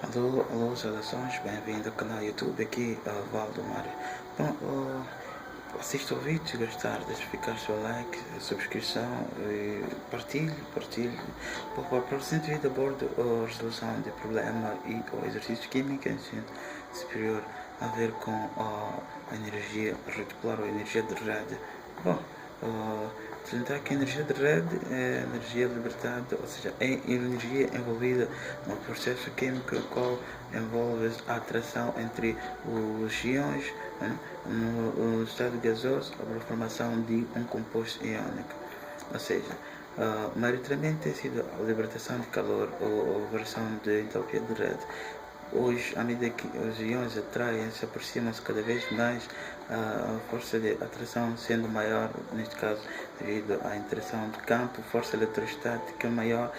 Alô, alô, saudações, bem-vindo ao canal YouTube aqui, Valdo Mário. Bom, assista ao vídeo, se gostar, deixe ficar o seu like, subscrição e partilhe. Para o presente vídeo abordo a resolução de problema e o exercício químico em ensino superior a ver com a energia reticular ou energia de rede. Bom, salientar que a energia de rede é energia libertada, ou seja, é energia envolvida no processo químico qual envolve a atração entre os íons no estado gasoso para a formação de um composto iónico. Ou seja, maioritariamente tem sido a libertação de calor ou a variação de entalpia de rede. Hoje, à medida que os íons atraem-se, aproximam-se cada vez mais, a força de atração sendo maior, neste caso devido à interação de campo, força eletrostática maior,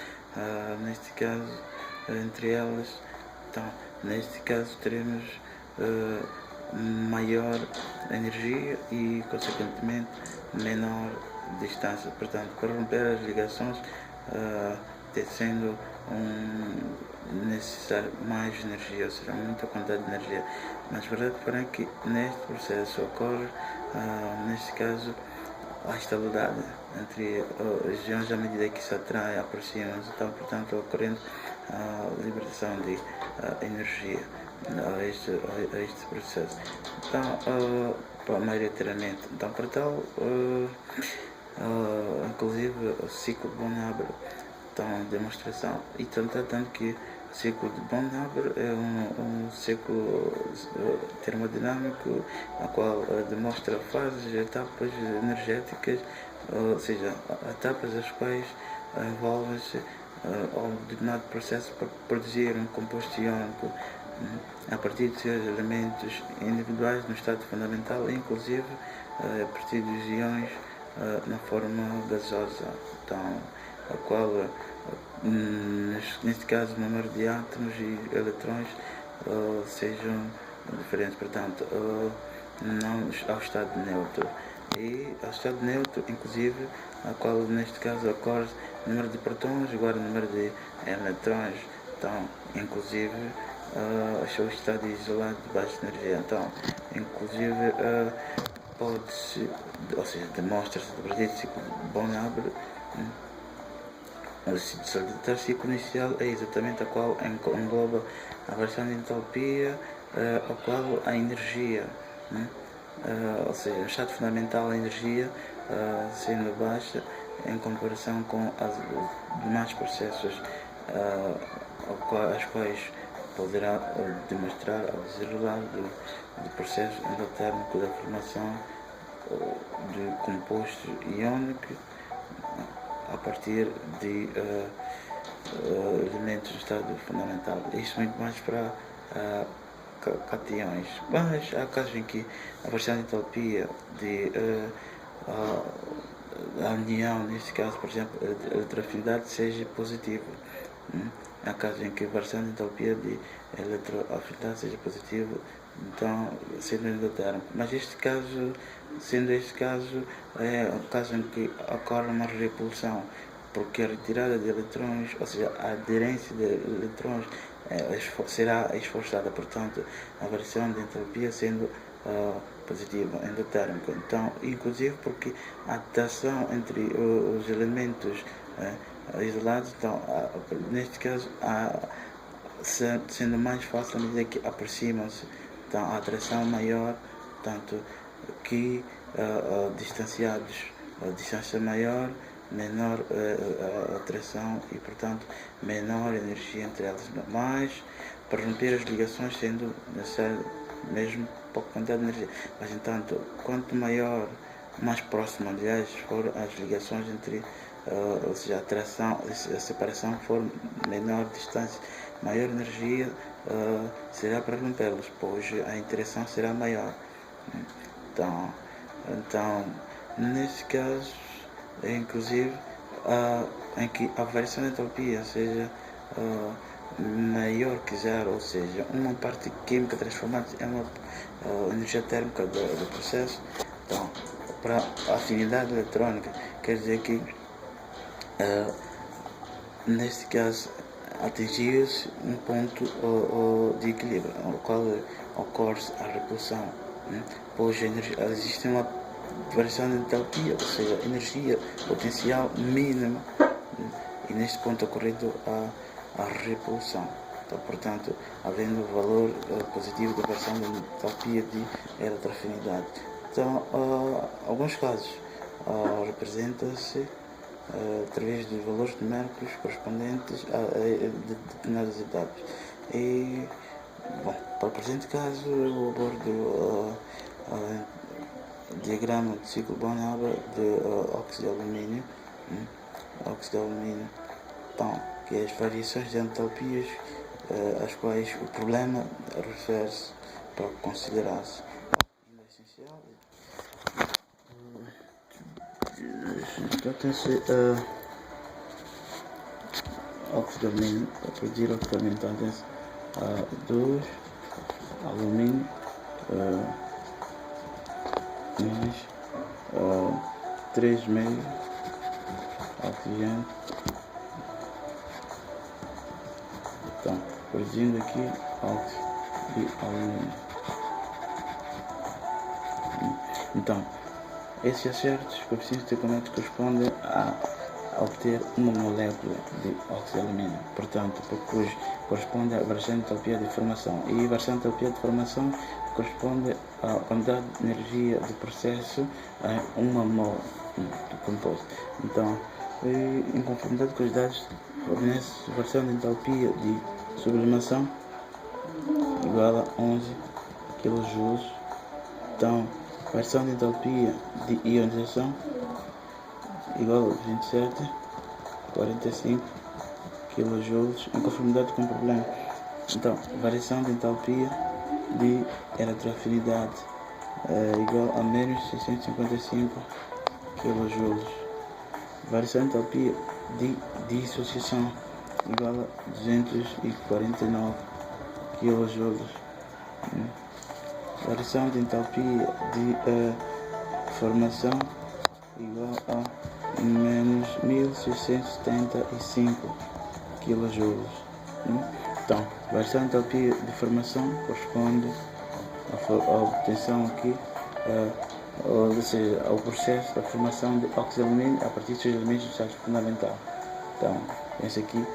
neste caso, entre elas. Então, neste caso teremos maior energia e, consequentemente, menor distância. Portanto, para romper as ligações, sendo necessário mais energia, ou seja, muita quantidade de energia. Mas verdade porém que neste processo ocorre, neste caso, a estabilidade entre os íons à medida que se atraem, aproximam-se, então, portanto, ocorrendo a libertação de energia a este processo. Então, maioritariamente, então, para tal, inclusive o ciclo de Von-Haber, então, demonstração, e tanto que o ciclo de Von-Haber é um ciclo termodinâmico, a qual demonstra fases, etapas energéticas, ou seja, etapas as quais envolvem-se ao determinado processo para produzir um composto iónico a partir de seus elementos individuais no estado fundamental, inclusive a partir dos íons na forma gasosa, então, a qual, neste caso, o número de átomos e eletrões sejam diferentes, portanto, não ao estado neutro. E ao estado neutro, inclusive, a qual, neste caso, ocorre o número de protões igual ao número de eletrões, então, inclusive, o estado isolado de baixa energia. Então, inclusive, pode-se, ou seja, demonstra-se a partir do ciclo de Von-Haber, o ciclo inicial é exatamente a qual engloba a variação de entalpia, a qual a energia, ou seja, o estado fundamental a energia sendo baixa em comparação com os demais processos aos quais poderá demonstrar ao desenrolar do processo endotérmico da formação de composto iónico a partir de elementos do estado fundamental. Isso muito mais para cations. Mas há casos em que a variação de entalpia de a união, neste caso, por exemplo, a eletroafinidade seja positiva. Há casos em que a variação de entalpia de eletroafinidade seja positiva, então sendo endotérmico. Mas sendo este caso, é o caso em que ocorre uma repulsão, porque a retirada de eletrões, ou seja, a aderência de eletrões será esforçada, portanto, a variação de entalpia sendo positiva, endotérmica. Então, inclusive porque a atração entre os elementos isolados, então, neste caso, sendo mais fácil à medida que aproximam-se, então a atração maior, tanto que distanciados, a distância maior, menor atração e, portanto, menor energia entre elas. Mas, para romper as ligações, sendo necessário mesmo pouca quantidade de energia. Mas, entanto, quanto maior, mais próximo, aliás, for as ligações entre, ou seja, a atração, a separação for menor distância, maior energia será para rompê-los, pois a interação será maior. Então, neste caso, inclusive, em que a variação de entalpia seja maior que zero, ou seja, uma parte química transformada em uma energia térmica do processo. Então, para a afinidade eletrónica, quer dizer que, neste caso, atingir-se um ponto de equilíbrio, no qual ocorre a repulsão, pois existe uma variação de entalpia, ou seja, energia potencial mínima, e neste ponto ocorrido a repulsão. Então, portanto, havendo o valor positivo da variação de entalpia de eletroafinidade. Então, alguns casos representa-se através dos valores numéricos correspondentes a determinadas etapas. E, bom, para o presente caso, eu abordo o diagrama de ciclo Born-Haber de óxido de alumínio. Óxido de alumínio, então, que é as variações de entalpias às quais o problema refere-se para considerar-se. Essencial. Trata-se óxido de alumínio, para produzir óxido de alumínio, então tem-se 2 alumínio mais 3 meio oxigênio. Então, produzindo aqui óxido de alumínio. Então, esses acertos coeficientes estequiométricos correspondem a obter uma molécula de óxido de alumínio. Portanto, porque corresponde à variação de entalpia de formação. E a variação de entalpia de formação corresponde à quantidade de energia do processo em uma mol do composto. Então, em conformidade com os dados, fornece variação de entalpia de sublimação igual a 11 kJ. Então, variação de entalpia de ionização igual a 27,45 kJ em conformidade com o problema. Então, variação de entalpia de eletroafinidade igual a menos 655 kJ. Variação de entalpia de dissociação igual a 249 kJ. Variação de entalpia de formação igual a menos 1675 kJ. Então, variação de entalpia de formação corresponde à obtenção aqui, ou seja, ao processo da formação de óxido de alumínio a partir dos seus elementos do estado fundamental. Então, essa aqui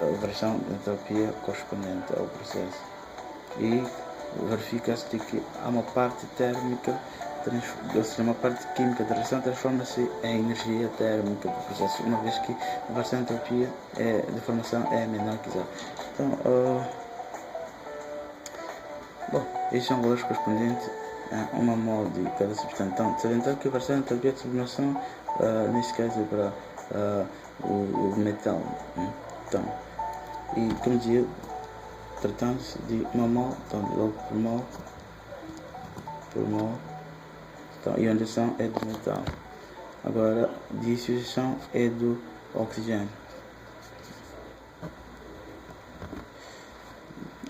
é a variação de entalpia correspondente ao processo. E verifica-se que há uma parte térmica, ou seja, uma parte química da reação transforma-se em energia térmica do processo, uma vez que a variação de entalpia de formação é menor que zero. Então, estes são valores correspondentes a uma mol de cada substância. Então, salientar que a variação de entalpia de sublimação, neste caso, é para o metal. Então, e como dizia, tratando-se de uma mol, então logo por mol, então ionização é do metal. Agora, dissociação é do oxigênio.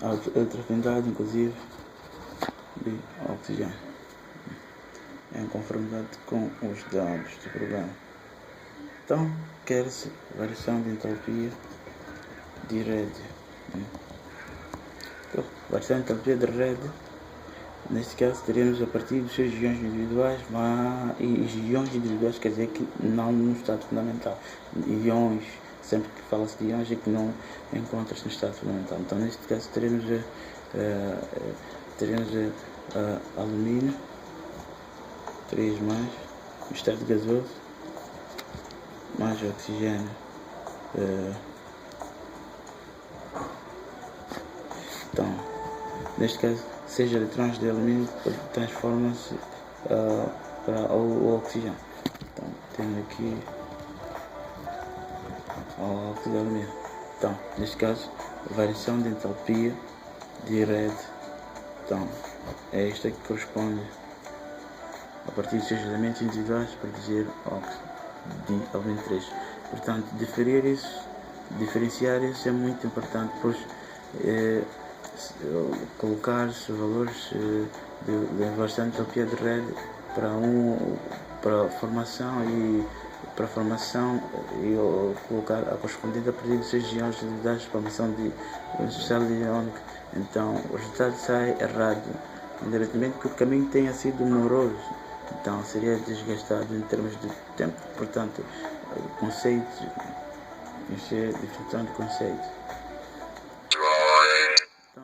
A eletroafinidade, inclusive, de oxigênio, em conformidade com os dados do programa. Então, quer-se variação de entalpia de rede. Então, variação de entalpia de rede, neste caso teremos a partir dos seus iões individuais, e os iões individuais quer dizer que não no estado fundamental. Iões, sempre que fala-se de iões, é que não encontra-se no estado fundamental. Então, neste caso teremos alumínio 3 mais o estado gasoso mais oxigênio então, neste caso 6 eletrões de alumínio transformam-se para o oxigênio. Então, temos aqui o óxido de alumínio. Então, neste caso, variação de entalpia de rede. Então, é esta que corresponde a partir dos seus elementos individuais para produzir óxido de alumínio 3. Portanto, diferenciar isso é muito importante, pois colocar-se valores de variação de entalpia de rede para a formação e para a formação e colocar a correspondente a partir de 6 íons individuais de formação de social iónico. Então o resultado sai errado indiretamente porque o caminho tenha sido moroso, então seria desgastado em termos de tempo. Portanto, conceitos, encher definição de conceitos. Então,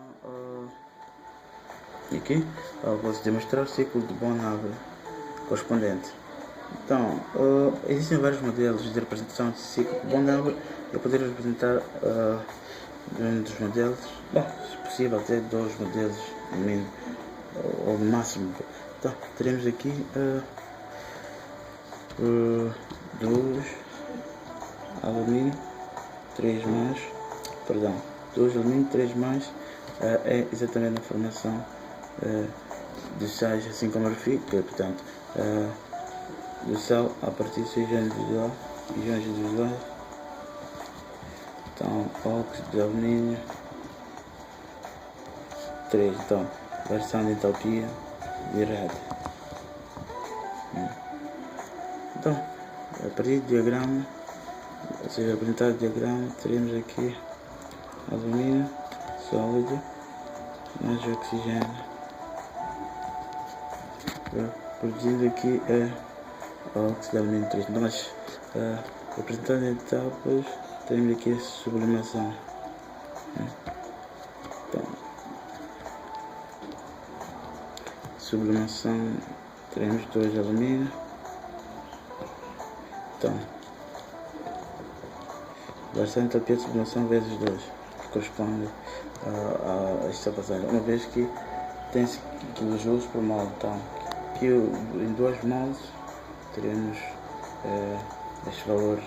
aqui vou demonstrar o ciclo de Born-Haber correspondente. Então, existem vários modelos de representação de ciclo de Born-Haber. Eu poderia representar um dos modelos, se possível até 2 modelos no mínimo, ou no máximo. Então, teremos aqui 2 alumínio, 3 mais, 2 alumínio, 3 mais, é exatamente a formação de sais, assim como eu refiro, portanto, do sal a partir de iões individuais. Então, óxido de alumínio 3, então, versão de entalpia direta. Então, a partir do diagrama, ou seja, apresentado o diagrama, teremos aqui alumínio sólido mais oxigênio, produzindo aqui óxido de alumínio 3. Então, nós apresentando em etapas, temos aqui a sublimação. Então, sublimação, teremos 2 alumínio. Então, versão de entalpia de sublimação vezes 2, que corresponde a esta passagem, uma vez que tem-se kJ por mol. Então, aqui em 2 mols teremos estes valores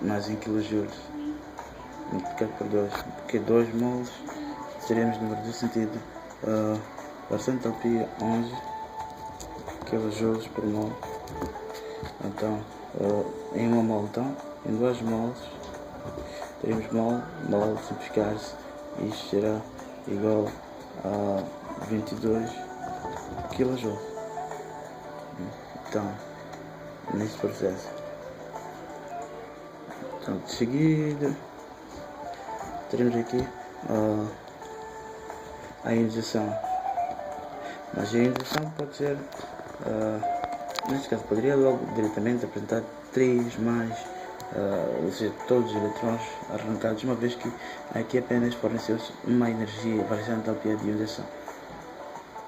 mais em kJ, multiplicado por 2, porque 2 mols teremos no verdadeiro sentido versão de entalpia 11 kJ por mol. Então, em 1 mol, então, em 2 mols teremos mol simplificar-se, e isto será igual a 22 kJ. Então, neste processo, então, de seguida teremos aqui a ionização, mas a ionização pode ser, neste caso poderia logo diretamente apresentar 3 mais, ou seja, todos os eletrões arrancados, uma vez que aqui apenas forneceu-se uma energia, variação de entalpia de ionização.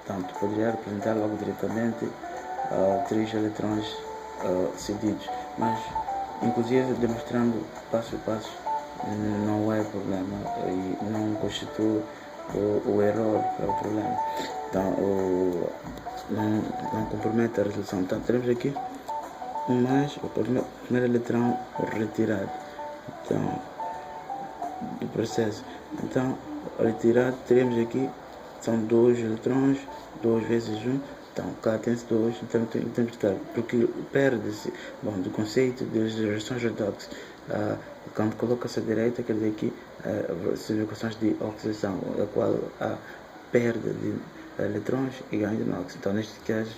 Portanto, poderia representar logo diretamente 3 eletrões cedidos, mas inclusive demonstrando passo a passo não é problema e não constitui o erro é o problema. Então, não compromete a resolução. Então, teremos aqui mais o primeiro eletrão retirado, então, do processo. Então, retirado, teremos aqui, são 2 eletrões, 2 vezes 1, então cá tem-se 2, então temos de cá, porque perde-se, do conceito das reações redox, quando coloca-se à direita, quer dizer que são equações de oxidação, a qual há perda de eletrões e ganho de NOx. Então, neste caso,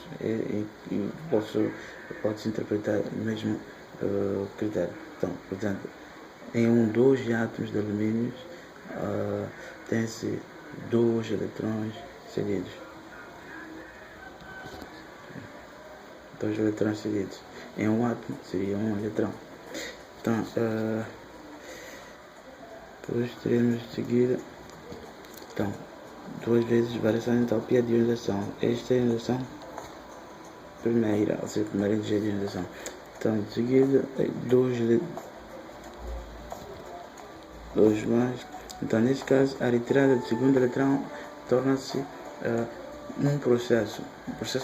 pode-se interpretar o mesmo critério. Então, portanto, em 2 átomos de alumínio tem-se 2 eletrões cedidos. 2 eletrões cedidos. Em um átomo seria 1 eletrão. Então, depois teremos de seguida, então, 2 vezes variação de entalpia de ionização. Esta é a ionização primeira, ou seja, a primeira energia de ionização. Então, de seguida, 2 mais. Então, neste caso, a retirada do segundo eletrão torna-se um processo.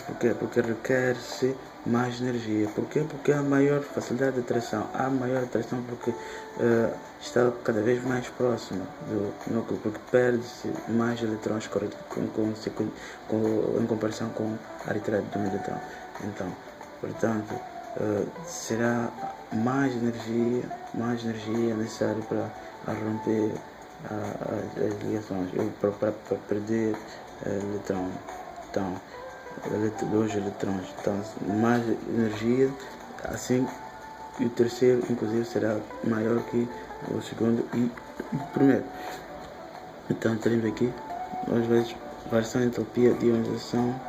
Porquê? Porque requer-se mais energia. Porquê? Porque há maior facilidade de atração. Há maior atração porque está cada vez mais próximo do núcleo, porque perde-se mais eletrões em comparação com a retirada de um eletrão. Então, portanto, será mais energia necessária para romper as ligações, para perder eletrão. Então, 2 eletrões, então mais energia, assim o terceiro inclusive será maior que o segundo e o primeiro. Então teremos aqui duas vezes variação de entropia de ionização.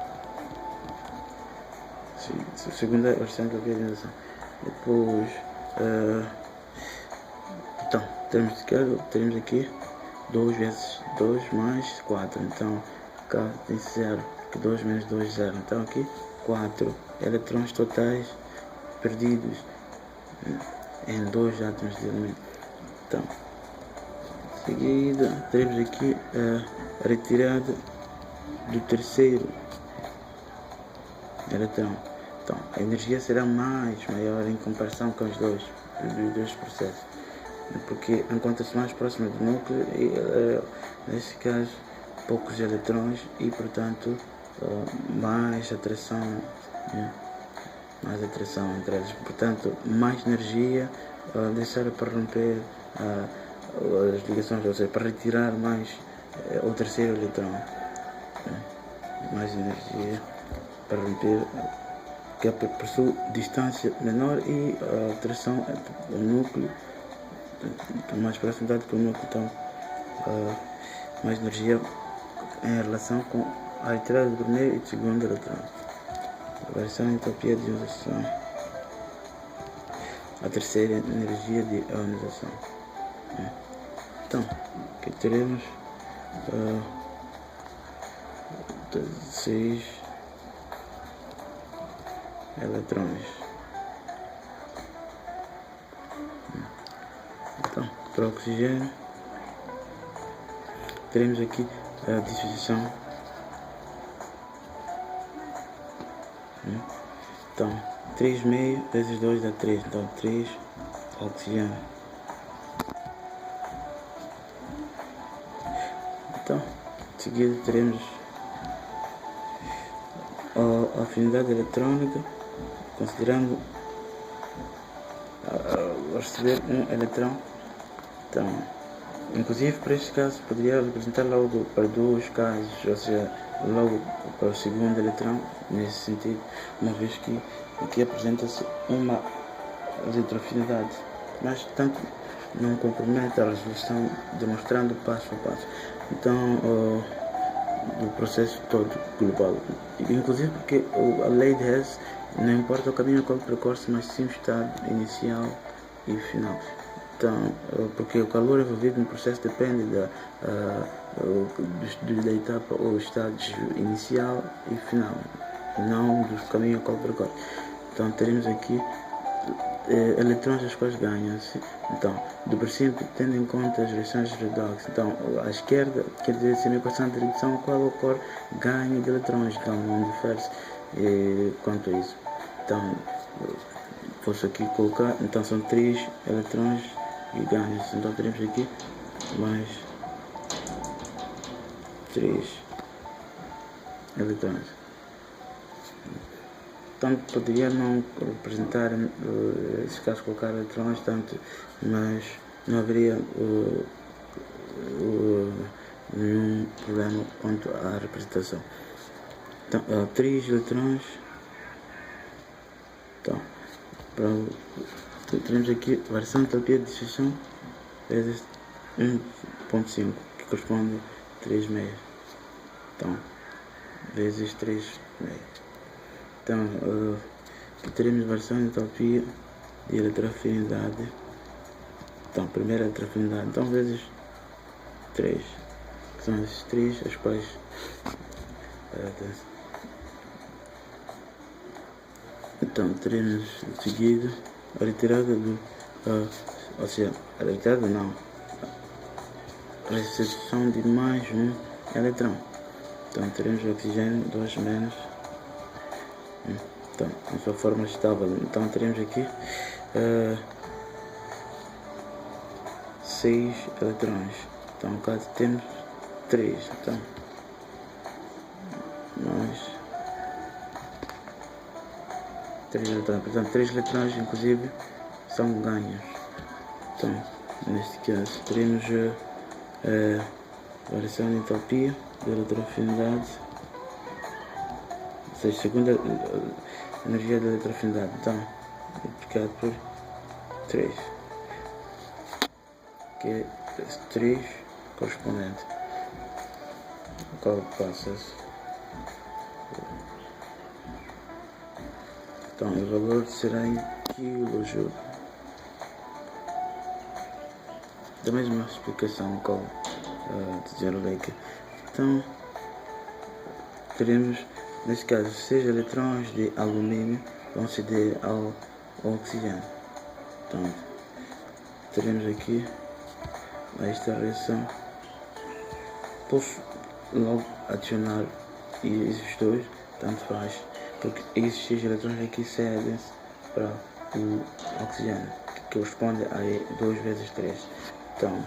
Segunda variação de entropia de ionização. Depois então teremos aqui 2 vezes 2 mais 4. Então cá tem 0, que 2 menos 2 0. Então aqui 4 eletrões totais perdidos em 2 átomos de elemento. Então em seguida teremos aqui a retirada do terceiro eletrão. Então a energia será maior em comparação com os dois processos, porque encontra-se mais próxima do núcleo e nesse caso poucos eletrões e portanto mais atração entre eles, portanto mais energia necessária para romper as ligações, ou seja, para retirar mais o terceiro eletrão, mais energia para romper, que possui distância menor e a atração entre o núcleo, mais proximidade com o núcleo, então mais energia em relação com a retirada do primeiro e do segundo eletrão. A variação de entropia de ionização, a terceira energia de ionização. Então aqui teremos 6 eletrões. Então para o oxigênio teremos aqui a dissociação. Então 3,5 vezes 2 dá 3, então 3 oxigênio. Então em seguida teremos a afinidade eletrônica, considerando receber um eletrão. Então inclusive para este caso poderia representar logo para dois casos, ou seja, logo para o segundo eletrão, nesse sentido, uma vez que aqui apresenta-se uma eletroafinidade, mas tanto não compromete a resolução, demonstrando passo a passo. Então o processo todo global, inclusive porque a lei de Hess não importa o caminho qual percorre, mas sim o estado inicial e final. Então, porque o calor envolvido no processo depende da etapa ou estado inicial e final, não do caminho ao qual percorre. Então teremos aqui eletrões as quais ganham-se. Então, do princípio, tendo em conta as reações redox, então à esquerda quer dizer se a equação de redução a qual ocorre ganho de eletrões, então não difere-se quanto a isso. Então, posso aqui colocar, então são 3 eletrões e ganhos, então teremos aqui mais 3 eletrões. Tanto poderia não representar, nesse caso colocar eletrões, tanto, mas não haveria nenhum problema quanto à representação. Então, 3 eletrões. Então, teremos aqui a variação de entropia de dissociação vezes 1.5, que corresponde a 3 meios. Então, vezes 3 meios. Então, aqui teremos variação de entropia de eletroafinidade. Então, primeira eletroafinidade, então vezes 3, que são esses 3 as quais então teremos em seguida a retirada do ou seja, a retirada não, a recepção de mais um eletrão. Então teremos o oxigênio 2 menos, então na sua forma estável. Então teremos aqui 6 eletrões. Então no caso temos 3, então mais 3 eletrões, portanto 3 eletrões inclusive são ganhos. Então neste caso teremos variação de entropia de eletroafinidade, ou seja, segunda energia de eletroafinidade, então multiplicado por 3, que é 3 correspondente, o qual passas. Então o valor será em kJ. Da mesma explicação qual dizer o leque. Então teremos neste caso 6 eletrões de alumínio vão ceder ao oxigênio. Então teremos aqui esta reação. Posso logo adicionar esses dois, tanto faz, porque esses 6 eletrões aqui cedem-se para o oxigênio, que corresponde a 2 vezes 3. Então,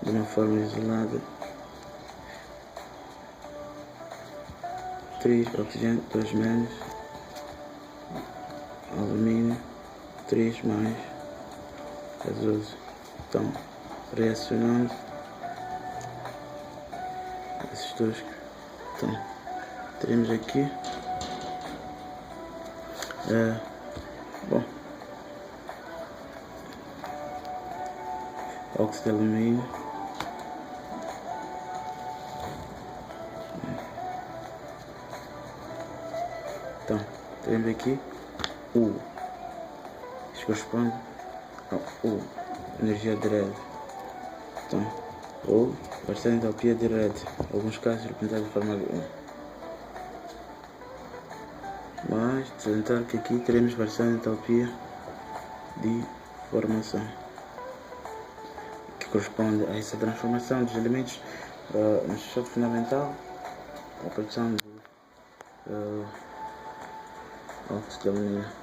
de uma forma isolada, 3 oxigênio, 2 menos, alumínio, 3 mais gasoso. Então, reacionando esses dois, então teremos aqui bom, óxido de alumínio, então teremos aqui U, isso corresponde ao U, energia de rede. Então ou variação de entalpia de rede, em alguns casos representado de forma 1. Mas salientar que aqui teremos variação de entalpia de formação, que corresponde a essa transformação dos elementos no estado fundamental, a produção de óxido de alumínio.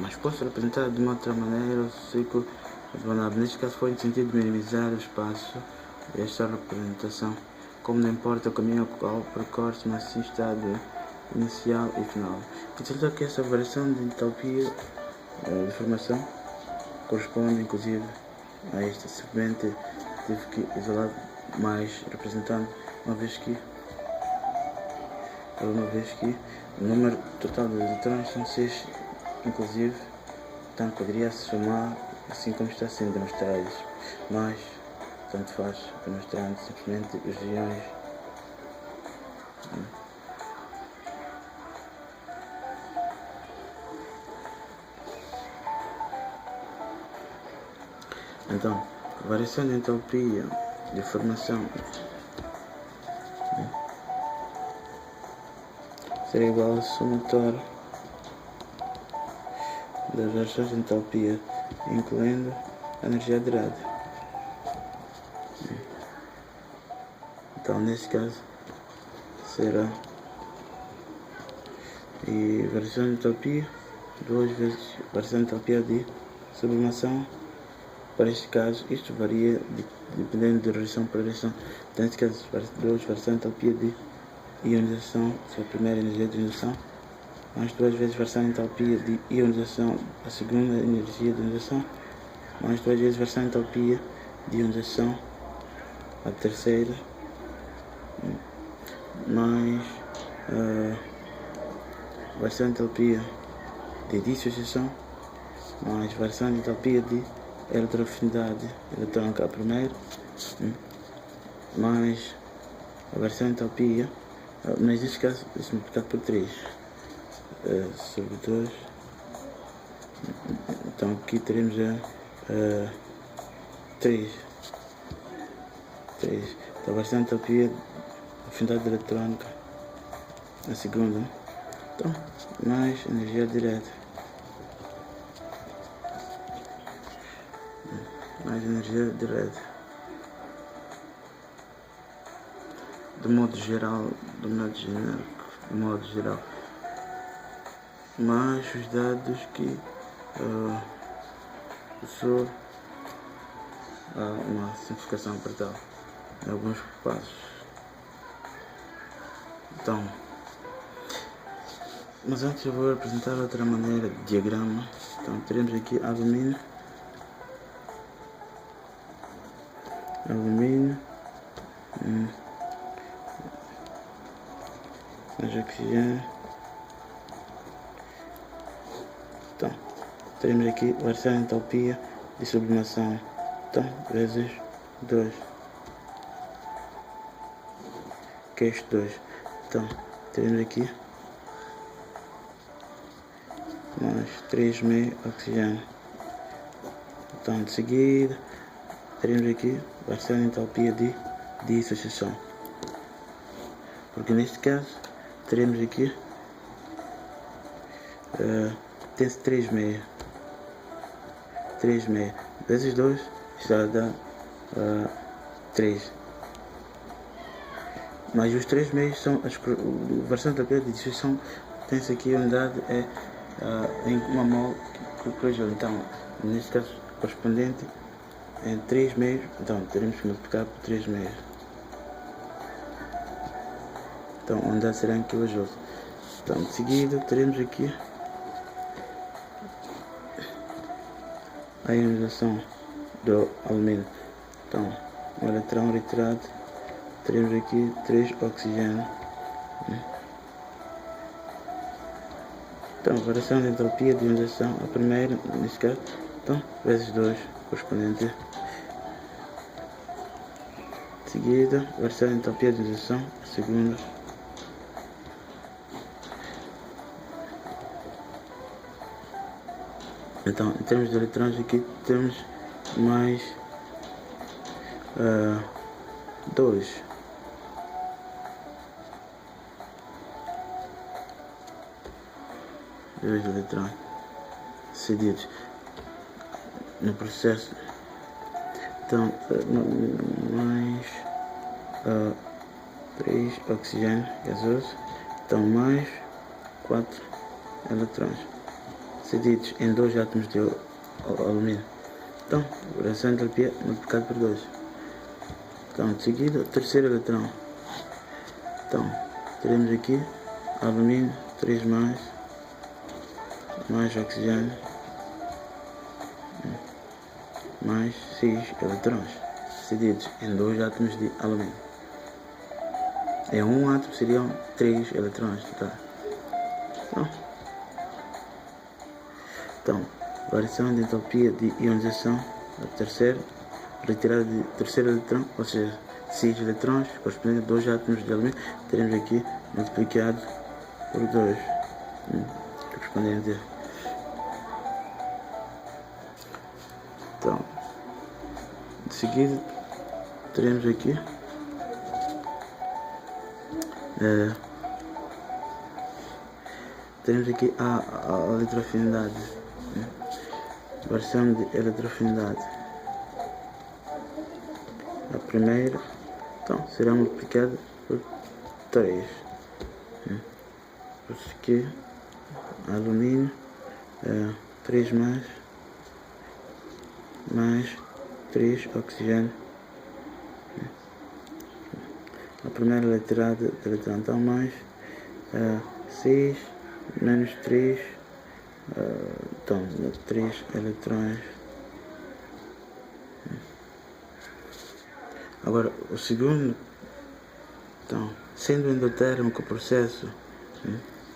Mas posso representar de uma outra maneira o ciclo abonável. Neste caso foi no sentido de minimizar o espaço desta representação, como não importa o caminho ao qual percorre, mas sim estado inicial e final. Considero que essa variação de entalpia de formação corresponde inclusive a esta. Simplesmente tive que isolar mais representando uma vez que o número total de eletrões são 6, inclusive, então poderia se somar assim como está sendo demonstrado, mas tanto faz, demonstrando simplesmente os iões. Então, a variação de entalpia de formação será igual ao somatório das variações de entalpia, incluindo a energia de rede. Então, nesse caso, será variação de entalpia 2 vezes variação de entalpia de sublimação. Para este caso, isto varia dependendo de reação para reação. Então, neste caso, 2 variação de entalpia de ionização, se a primeira energia de ionização, mais 2 vezes variação de entalpia de ionização, a segunda energia de ionização, mais 2 vezes variação de entalpia de ionização, a terceira, mais variação de entalpia de dissociação, mais variação de entalpia de eletroafinidade eletrônica a primeira, mais a variação de entalpia, mas neste caso isso multiplicado por 3 sobre 2. Então aqui teremos a 3. Então a variação de entalpia afinidade eletrônica a segunda, então mais energia direta, mais energia direta. De modo geral, mas os dados que professor uma simplificação para tal em alguns passos. Então, mas antes eu vou apresentar outra maneira de diagrama. Então teremos aqui alumínio, alumínio, mais oxigênio. Então, teremos aqui variação de entalpia de sublimação, então, vezes 2, que é este 2. Então, teremos aqui mais 3,5 oxigênio. Então, de seguida, teremos aqui variação de entalpia de dissociação, porque neste caso teremos aqui tem-se 3,5 vezes 2, isto vai dar 3, mas os 3,5 são a variação de entalpia de dissociação. Tem-se aqui a unidade em uma mol por joule, então neste caso correspondente em 3,5, então teremos que multiplicar por 3,5, então a unidade será em kJ. Então de seguida teremos aqui a ionização do alumínio. Então um eletrão retirado, teremos aqui 3 oxigênio. Então, variação de entalpia de ionização, a primeira, neste caso, então, vezes 2, correspondente. De seguida, variação de entalpia de ionização, a segunda. Então, em termos de eletrões, aqui temos mais 2. Dois eletrões cedidos no processo. Então, mais 3 oxigênio gasoso. Então, mais 4 eletrões cedidos em 2 átomos de alumínio. Então, variação de entalpia multiplicado por 2. Então, de seguida, o terceiro eletrão. Então, teremos aqui alumínio 3 mais oxigênio, mais 6 eletrões cedidos em 2 átomos de alumínio. Em um átomo seriam 3 eletrões total. Então, variação de entalpia de ionização, a terceira, retirada de terceiro eletrão, ou seja, 6 eletrões correspondendo a 2 átomos de alumínio, teremos aqui multiplicado por 2, correspondente. Então, de seguida, teremos aqui a eletroafinidade, variação de eletroafinidade. A primeira, então, será multiplicada por 3. Por isso aqui, alumínio, 3 mais 3 oxigênio. A primeira letrada de eletrão, então, mais 6 menos 3, então 3 eletrões. Agora o segundo, então, sendo endotérmico o processo,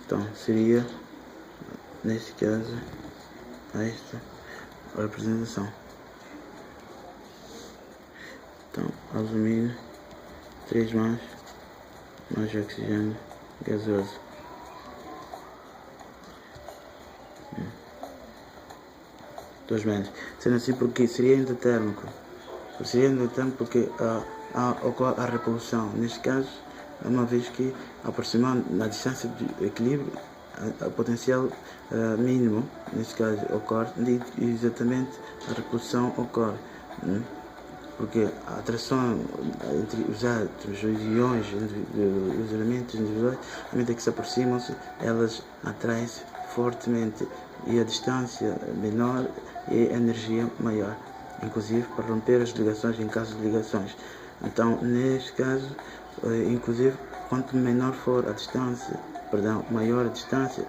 então seria, neste caso, esta a representação. Então, alumínio 3 mais oxigênio gasoso. Dois menos. Sendo assim, porque seria endotérmico. Seria endotérmico porque ocorre a repulsão. Neste caso, uma vez que aproximando na distância de equilíbrio, a potencial mínimo, neste caso, ocorre e exatamente a repulsão ocorre. Porque a atração entre os átomos, os íons, os elementos individuais, à medida que se aproximam-se, elas atraem-se fortemente e a distância menor e a energia maior, inclusive para romper as ligações em caso de ligações. Então, neste caso, inclusive, quanto menor for a distância, maior a distância,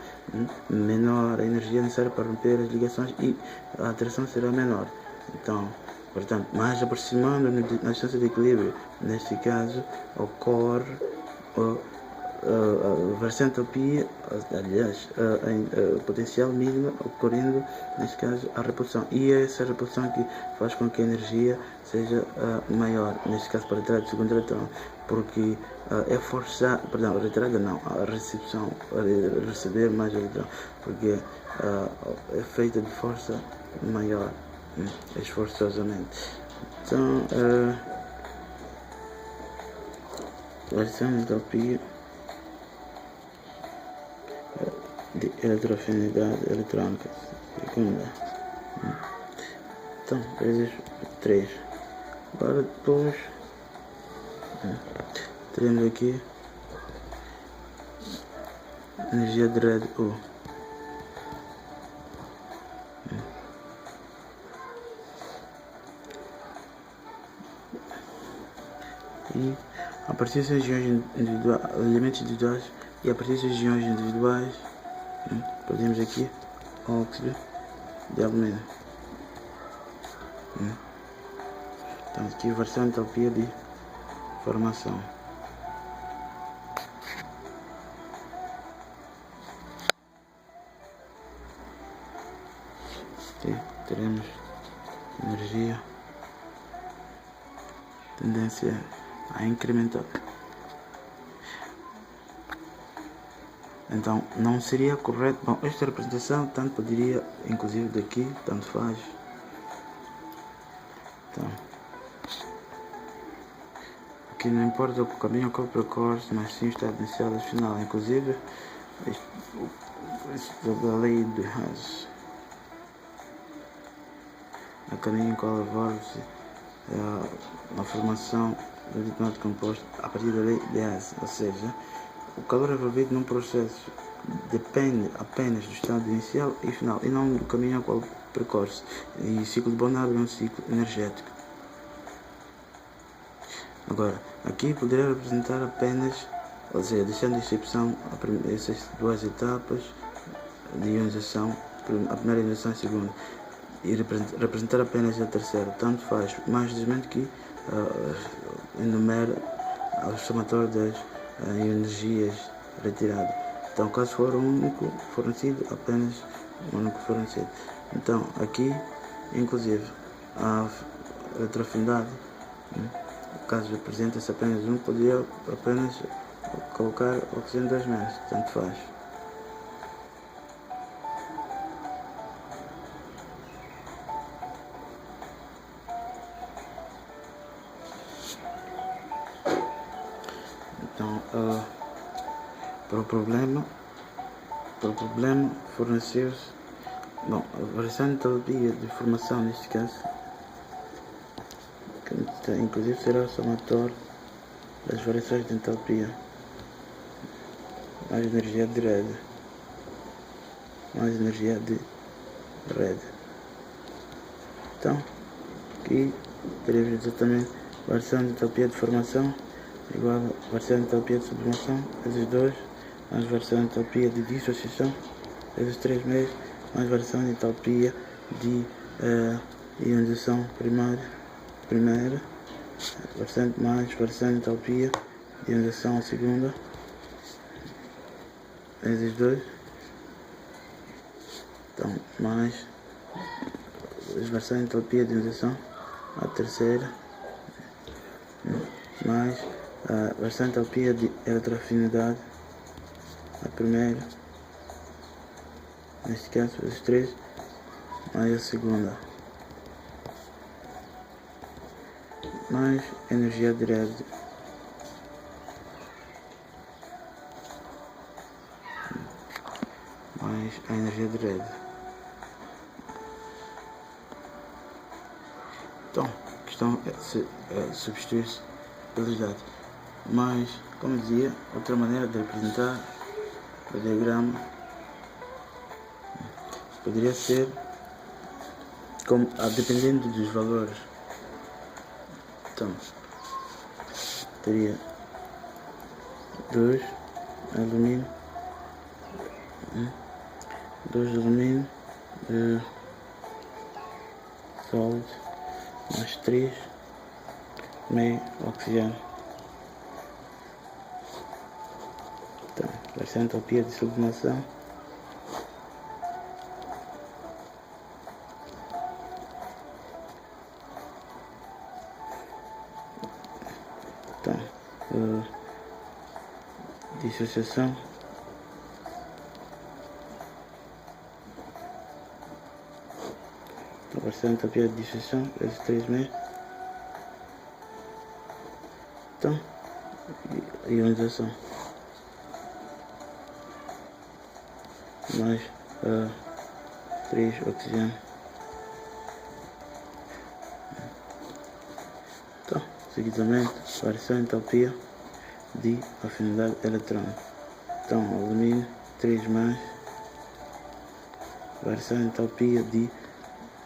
menor a energia necessária para romper as ligações e a atração será menor. Então, Portanto, mais aproximando na distância de equilíbrio, neste caso, ocorre a variação de entropia, aliás, a potencial mínima ocorrendo, neste caso, a repulsão. E é essa repulsão que faz com que a energia seja maior, neste caso para a retirada do segundo elétron, porque é forçar, perdão, a retirada não, a recepção, a receber mais elétron, porque é feita de força maior, esforçosamente. Então, variação de entropia de eletroafinidade eletrônica segunda. Então, vezes 3. Agora depois teremos aqui energia de rede U. E a partir das regiões individuais, elementos individuais, e a partir das regiões individuais, podemos aqui óxido de alumínio. Então aqui a variação de entropia de formação. Aqui teremos energia, tendência a incrementar. Então não seria correto, bom, esta representação tanto poderia, inclusive daqui, tanto faz. Então, aqui não importa o caminho que eu percorre, mas sim o estado inicial e final, inclusive da lei de Haas. A caminho em qual evolve-se a formação do determinado composto a partir da lei de Haas, ou seja, o calor envolvido num processo depende apenas do estado inicial e final, e não do caminho ao qual percorre-se. E o ciclo de Bonnard é um ciclo energético. Agora, aqui poderia representar apenas, ou seja, deixando de exceção essas duas etapas de ionização, a primeira ionização e a segunda, e representar apenas a terceira, tanto faz, mais precisamente que enumera o somatório das energias retiradas. Então, caso for um único fornecido, apenas um único fornecido. Então, aqui, inclusive, a eletroafinidade, caso apresente-se apenas um, poderia apenas colocar oxigênio 2 menos, tanto faz. Então, para o problema forneceu-se, bom, a variação de entropia de formação neste caso, que inclusive será o somatório das variações de entropia, mais energia de rede, mais energia de rede. Então, aqui teremos exatamente variação de entropia de formação igual a variação de entropia de sublimação vezes 2, mais variação de entropia de dissociação vezes 3 meses, mais variação de entropia de ionização primeira, mais variação de entropia de ionização segunda vezes 2, então mais variação de entropia de ionização a terceira, mais a variação de entropia de eletroafinidade a primeira, neste caso vezes 3, mais a segunda, mais energia de rede, mais a energia de rede. Então, a questão é substituir-se pelos dados. Mas, como dizia, outra maneira de representar o diagrama poderia ser como, dependendo dos valores. Então, teria 2 alumínio, 2 alumínio, sólido, mais 3 meio oxigênio. Então, vai ser a entropia de sublimação. Então, dissociação. Então, vai ser a entropia de dissociação vezes 3 meio. Então, ionização. Mais 3 oxigênio. Então, seguidamente, variação entropia de afinidade eletrônica. Então, alumínio 3 mais, variação entropia de,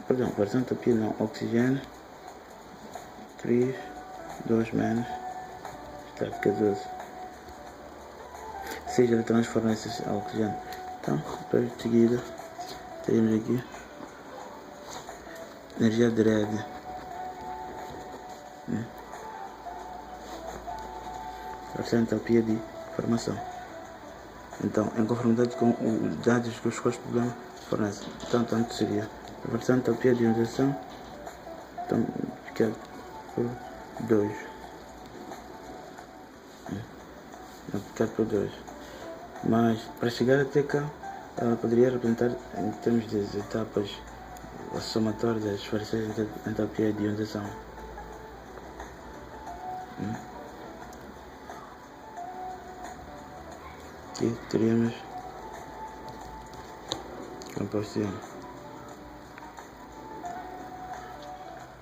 variação entropia não, oxigênio 3, 2 menos, estática 12. 6 eletrões fornecem ao oxigênio. Então, depois de seguida, teremos aqui energia de rede. Variação entropia de formação. Então, em conformidade com os dados que os problemas fornecem. Então, tanto seria a variação entropia de ionização, então, multiplicado por 2. Multiplicado por 2. Mas, para chegar até cá, poderia representar, em termos de etapas, o somatório das variações de entropia de ionização. Aqui teríamos composição.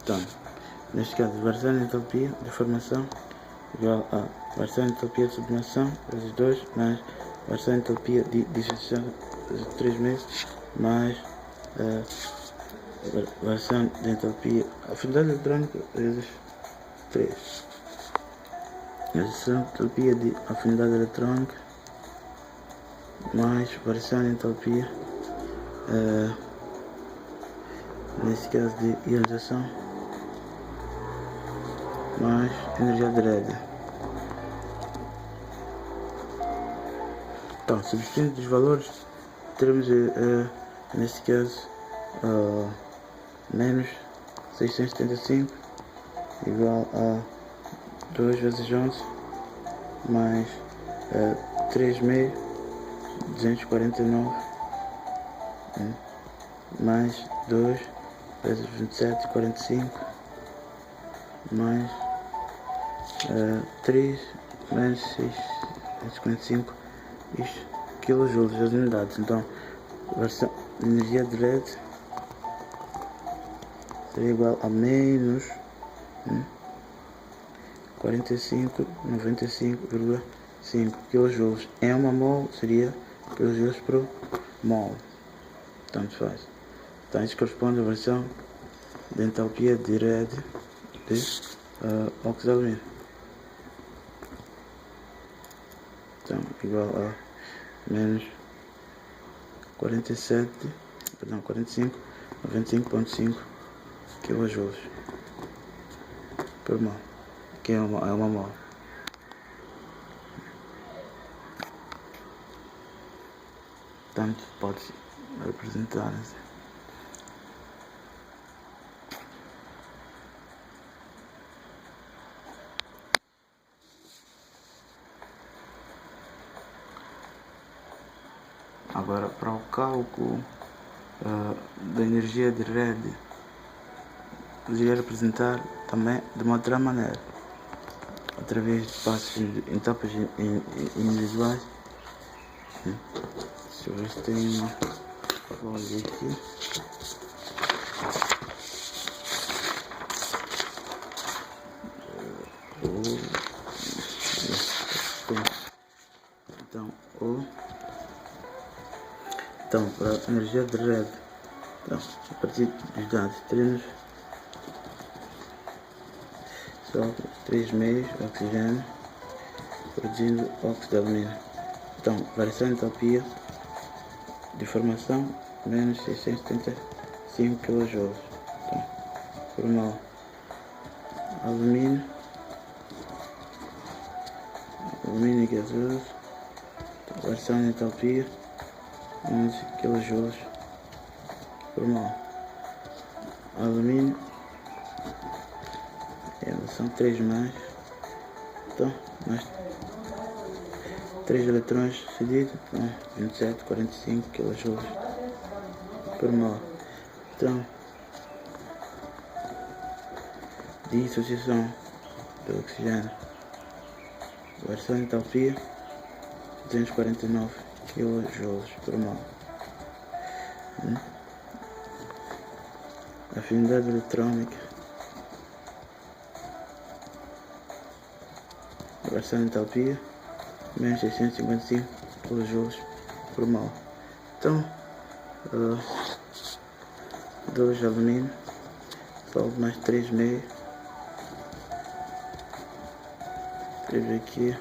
Então, neste caso, variação de entropia de formação igual a variação de entropia de sublimação vezes 2 mais variação de entropia de dissociação vezes 3 meses mais variação de entropia afinidade eletrônica vezes 3. Variação de entropia de afinidade eletrônica mais variação de entropia nesse caso de ionização mais energia de rede. Então, substituindo os valores, teremos nesse caso menos 675 igual a 2 vezes 11 mais 3 meio 249 mais 2 vezes 27 45 mais 3 menos 655 kJ as unidades. Então, a versão de energia de LED seria igual a menos 45,95,5 kJ. Em uma mol seria kJ por mol. Tanto faz. Então, isso corresponde à versão de entalpia de rede de óxido de alumínio. Então, igual a menos 45,95,5 kJ por mol, que é uma mol. Portanto, pode-se representar assim. Agora, para o cálculo da energia de rede, poderia representar também de uma outra maneira, através de passos em etapas individuais. Se eu ver se tem uma folha aqui. Então, para a energia de rede, então, a partir dos dados, teremos só 3 meios oxigênio produzindo óxido de alumínio. Então, variação de entropia de formação menos 675 kJ. Então, por mol. alumínio gasoso, variação de entalpia 11 kJ por mol. Alumínio são 3 mais, então mais 3 eletrões cedidos, então 27,45 kJ por mol. Então, dissociação do oxigênio, variação de entalpia 249 kJ por mol. Afinidade eletrónica, variação de entalpia menos 655 kJ por mol. Então, 2 alumínio, soldo mais 3,5, 3 aqui,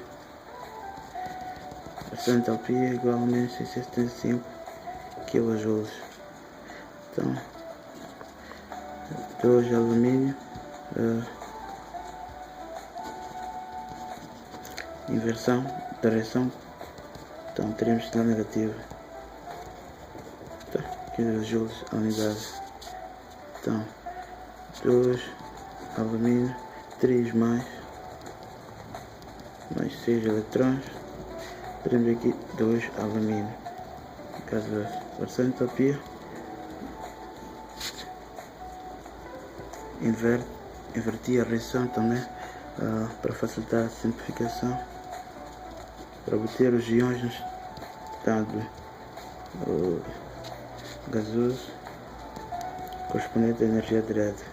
variação de entalpia igual a menos 675 kJ. Então, 2 alumínio, inversão da reação, então teremos sinal negativo, então, 15 joules a unidade. Então, 2 alumínio, 3 mais 6 eletrões, teremos aqui 2 alumínio. No caso da variação de entalpia, inverti a reação também para facilitar a simplificação, para obter os íons no estado gasoso correspondente à energia direta,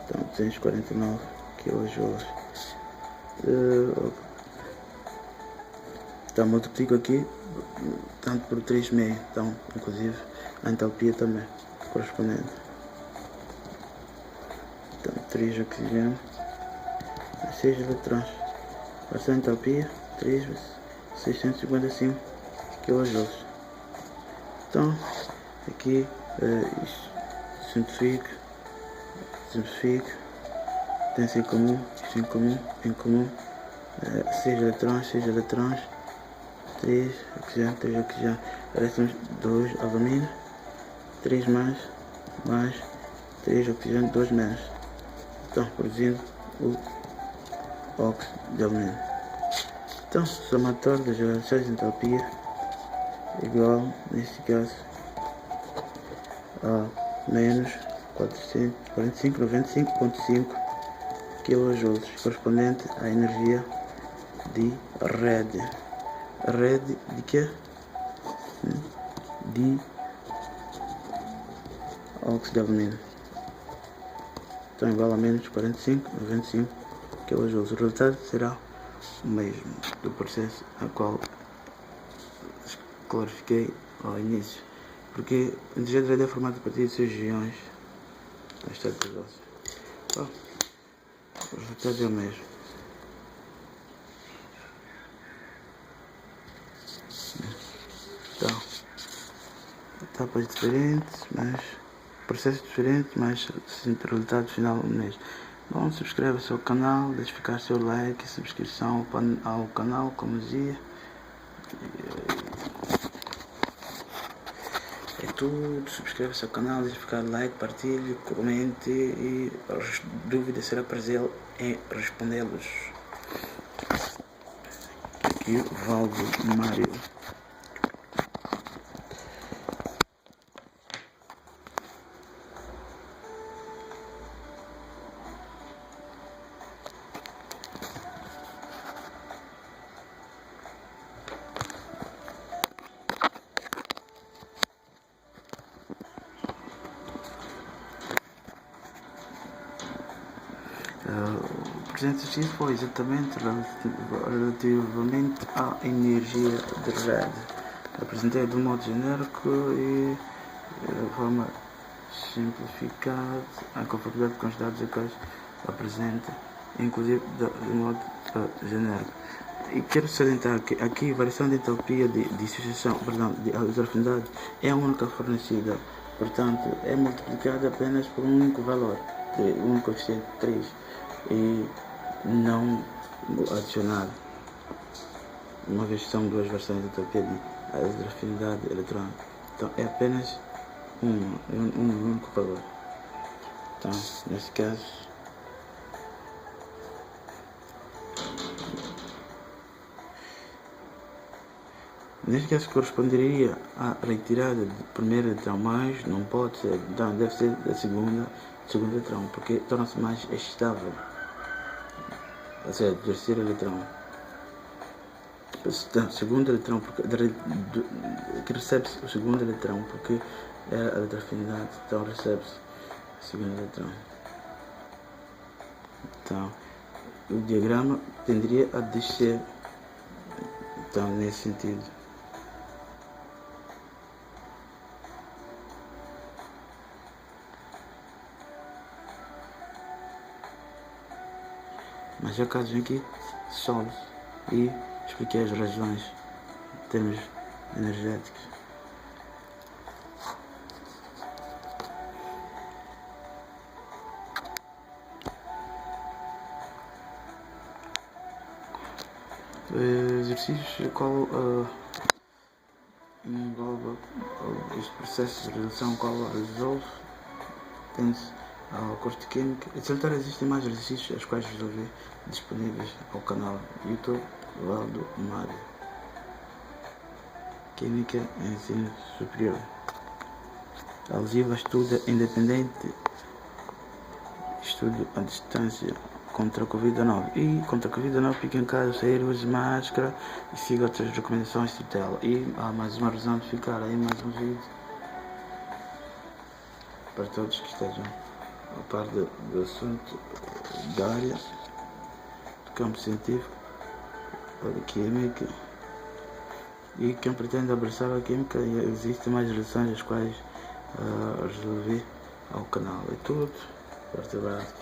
então 249 kJ. Então multiplico aqui tanto por 3,5, então inclusive a entalpia também correspondente. Então 3 oxigênio, 6 eletrões, variação de entalpia 3 vezes 655 kJ. Então aqui simplifico, tem em comum, 6 eletrões, 3 oxigênio, restam 2 alumínio, 3 mais 3 oxigênio, 2 menos, então produzindo o óxido de alumínio. Então, somatório das relações de entalpia igual, neste caso, a menos 445,95,5 kJ, correspondente à energia de rede. Rede de quê? De óxido de alumínio. Então, igual a menos 45,95 kJ. O resultado será o mesmo do processo a qual clarifiquei ao início, porque a energia de rede é formada a partir de seus íons no estado gasoso. O resultado é o mesmo. Então, etapas diferentes, mas processos diferentes, mas sempre o resultado final o mesmo. Bom, subscreva-se ao canal, deixe ficar seu like, subscrição ao canal, como dizia. É tudo, subscreva-se ao canal, deixe ficar like, partilhe, comente e as dúvidas será prazer em respondê-los. Aqui o Valdo Mário. O presente exercício foi exatamente relativamente à energia de rede. Apresentei de um modo genérico e de forma simplificada a conformidade com os dados a quais apresenta, inclusive de modo genérico. E quero salientar que aqui a variação de entalpia de dissociação, de afinidade é a única fornecida, portanto é multiplicada apenas por um único valor. coeficiente 3 e não adicionado, uma vez que são duas versões da entropia de heterogeneidade eletrónica. Então é apenas um único valor. Então, nesse caso corresponderia à retirada do primeiro eletrão, mas não pode ser, então deve ser da segundo eletrão, porque torna-se mais estável, ou seja, do terceiro eletrão. Então, segundo eletrão, porque que recebe-se o segundo eletrão, porque é a eletroafinidade, então recebe-se o segundo eletrão. Então, o diagrama tenderia a descer, então, nesse sentido. Mas é o caso em que sobe e expliquei as razões em termos energéticos. Exercícios qual engloba este processo de resolução, qual resolve, tem-se ao curso de Química. E de salientar, existem mais exercícios aos quais resolvi disponíveis ao canal YouTube Valdo Mário. Química em ensino superior. Algiva estuda independente, estudo à distância contra a Covid-19 e contra a Covid-19 fica em casa, sair, use máscara e siga outras recomendações de tutela. E há mais uma razão de ficar aí, mais um vídeo para todos que estejam a par do assunto da área do campo científico ou da química, e quem pretende abraçar a química, existem mais razões as quais resolvi ao canal. É tudo. Forte abraço.